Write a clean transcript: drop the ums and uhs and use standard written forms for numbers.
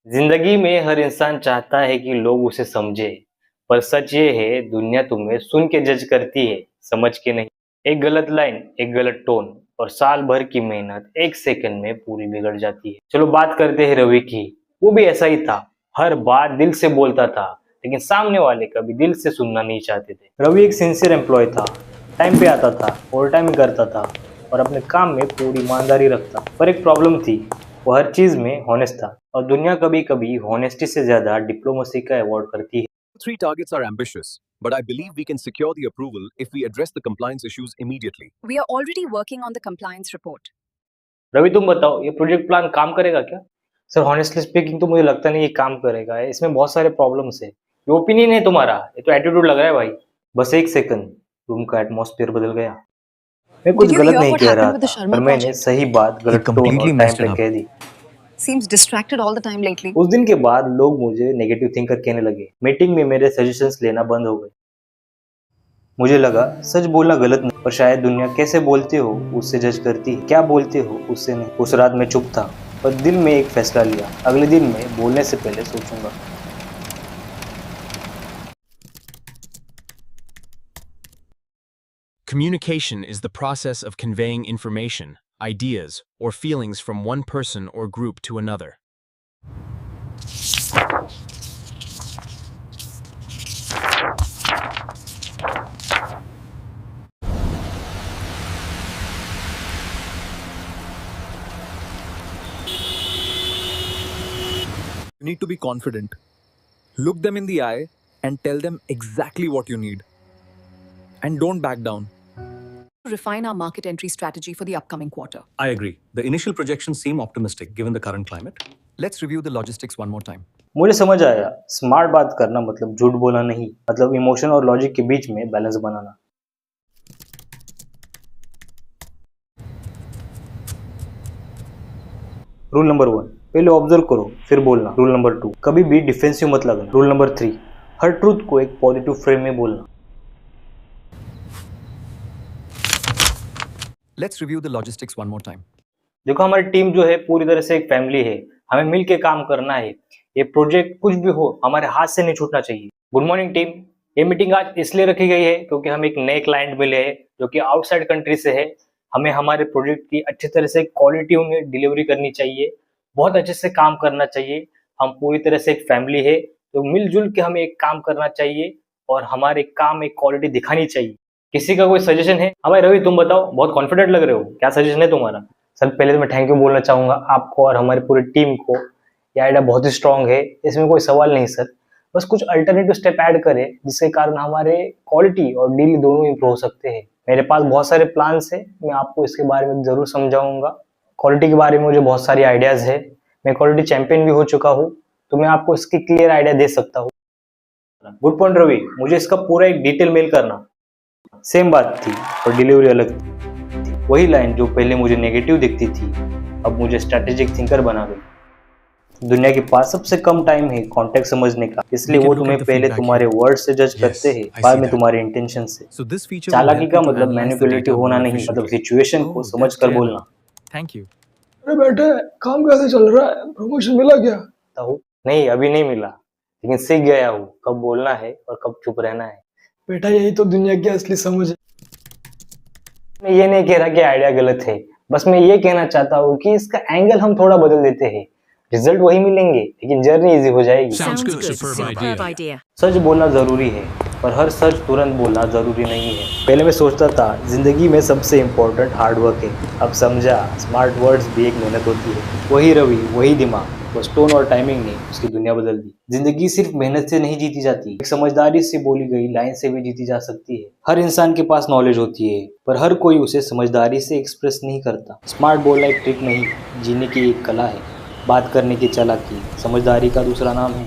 जिंदगी में हर इंसान चाहता है कि लोग उसे समझे, पर सच ये है दुनिया तुम्हें सुन के जज करती है, समझ के नहीं। एक गलत लाइन, एक गलत टोन और साल भर की मेहनत एक सेकंड में पूरी बिगड़ जाती है। चलो बात करते हैं रवि की। वो भी ऐसा ही था, हर बात दिल से बोलता था, लेकिन सामने वाले कभी दिल से सुनना नहीं चाहते थे। रवि एक सिंसियर एम्प्लॉय था, टाइम पे आता था, ओवर टाइम करता था और अपने काम में पूरी ईमानदारी रखता। पर एक प्रॉब्लम थी, वो हर चीज में हॉनेस्ट था और दुनिया कभी कभी हॉनेस्टी से ज्यादा डिप्लोमेसी का अवॉर्ड करती है। Three targets are ambitious, but I believe we can secure the approval if we address the compliance issues immediately. We are already working on the compliance report. Ravi तुम बताओ, ये प्रोजेक्ट प्लान काम करेगा क्या? Sir honestly speaking तो मुझे लगता नहीं ये काम करेगा, इसमें बहुत सारे प्रॉब्लम्स है। ये ओपिनियन है तुम्हारा, ये तो एटीट्यूड लग रहा है भाई। बस एक सेकंड, रूम का एटमॉस्फेयर बदल गया। मैं कुछ Did you गलत hear नहीं what कह happened रहा with the था, Sharma पर मैंने project? सही बात गलत टोन और completely टाइम messed पे it up. कह दी। Seems distracted all the time lately. उस दिन के बाद लोग मुझे नेगेटिव थिंकर कहने लगे, मीटिंग में मेरे सजेशंस लेना बंद हो गए। मुझे लगा सच बोलना गलत नहीं, पर शायद दुनिया कैसे बोलते हो उससे जज करती है, क्या बोलते हो उससे नहीं। उस रात मैं चुप था, पर दिल में एक फैसला लिया, अगले दिन मैं बोलने से पहले सोचूंगा। Communication is the process of conveying information, ideas, or feelings from one person or group to another. You need to be confident. Look them in the eye and tell them exactly what you need. And don't back down. Refine our market entry strategy for the upcoming quarter. I agree. The initial projections seem optimistic given the current climate. Let's review the logistics one more time. मुझे समझ आया, smart बात करना मतलब झूठ बोलना नहीं, मतलब इमोशन और लॉजिक के बीच में बैलेंस बनाना। रूल नंबर 1, पहले ऑब्जर्व करो फिर बोलना। रूल नंबर 2, कभी भी डिफेंसिव मत लगना। रूल नंबर 3, हर ट्रूथ को एक पॉजिटिव फ्रेम में बोलना। Let's review the logistics one more time. देखो हमारी टीम जो है पूरी तरह से एक फैमिली है, हमें मिल के काम करना है। ये प्रोजेक्ट कुछ भी हो हमारे हाथ से नहीं छूटना चाहिए। गुड मॉर्निंग टीम, ये मीटिंग आज इसलिए रखी गई है क्योंकि हम एक नए क्लाइंट मिले हैं जो कि आउटसाइड कंट्री से है। हमें हमारे प्रोजेक्ट की अच्छी तरह से क्वालिटी उन्हें डिलीवरी करनी चाहिए, बहुत अच्छे से काम करना चाहिए। हम पूरी तरह से एक फैमिली है, तो मिलजुल के हमें एक काम करना चाहिए और हमारे काम में क्वालिटी दिखानी चाहिए। किसी का कोई सजेशन है? हाँ भाई रवि तुम बताओ, बहुत कॉन्फिडेंट लग रहे हो, क्या सजेशन है तुम्हारा? सर पहले तो मैं थैंक यू बोलना चाहूंगा आपको और हमारी पूरी टीम को। ये आइडिया बहुत ही स्ट्रांग है, इसमें कोई सवाल नहीं सर। बस कुछ अल्टरनेटिव स्टेप ऐड करें जिसके कारण हमारे क्वालिटी और डील दोनों इंप्रूव हो सकते हैं। मेरे पास बहुत सारे प्लान्स है, मैं आपको इसके बारे में जरूर समझाऊंगा। क्वालिटी के बारे में मुझे बहुत सारी आइडियाज है, मैं क्वालिटी चैंपियन भी हो चुका हूँ, तो मैं आपको इसकी क्लियर आइडिया दे सकता हूँ। गुड पॉइंट रवि, मुझे इसका पूरा एक डिटेल मेल करना। सेम बात थी और डिलीवरी अलग थी। वही लाइन जो पहले मुझे नेगेटिव दिखती थी अब मुझे स्ट्रेटेजिक थिंकर बना गई। दुनिया के पास सबसे कम टाइम है कॉन्टेक्स्ट समझने का, इसलिए वो तुम्हें पहले तुम्हारे वर्ड से जज करते हैं, बाद में तुम्हारे इंटेंशन से। So this feature चालाकी का will help you to मतलब analyze the मैनिपुलेटिव data होना more नहीं, मतलब efficiently. सिचुएशन को Oh, समझ that's कर clear. बोलना। Thank you. अरे बेटे, काम कैसे चल रहा है? प्रमोशन मिला क्या? नहीं अभी नहीं मिला, लेकिन सीख गया हूँ कब बोलना है और कब चुप रहना है। बेटा यही तो दुनिया की असली समझ है। मैं ये नहीं कह रहा कि आइडिया गलत है, बस मैं ये कहना चाहता हूँ कि इसका एंगल हम थोड़ा बदल देते हैं, रिजल्ट वही मिलेंगे लेकिन जर्नी इजी हो जाएगी। Sounds good. Superb idea. सच बोलना जरूरी है, पर हर सच तुरंत बोलना जरूरी नहीं है। पहले मैं सोचता था जिंदगी में सबसे इम्पोर्टेंट हार्ड वर्क है, अब समझा स्मार्ट वर्ड्स भी एक मेहनत होती है। वही रवि वही दिमाग, बस टोन और टाइमिंग ने उसकी दुनिया बदल दी। जिंदगी सिर्फ मेहनत से नहीं जीती जाती, एक समझदारी से बोली गई लाइन से भी जीती जा सकती है। हर इंसान के पास नॉलेज होती है, पर हर कोई उसे समझदारी से एक्सप्रेस नहीं करता। स्मार्ट बोलना एक ट्रिक नहीं, जीने की एक कला है। बात करने की चालाकी समझदारी का दूसरा नाम है।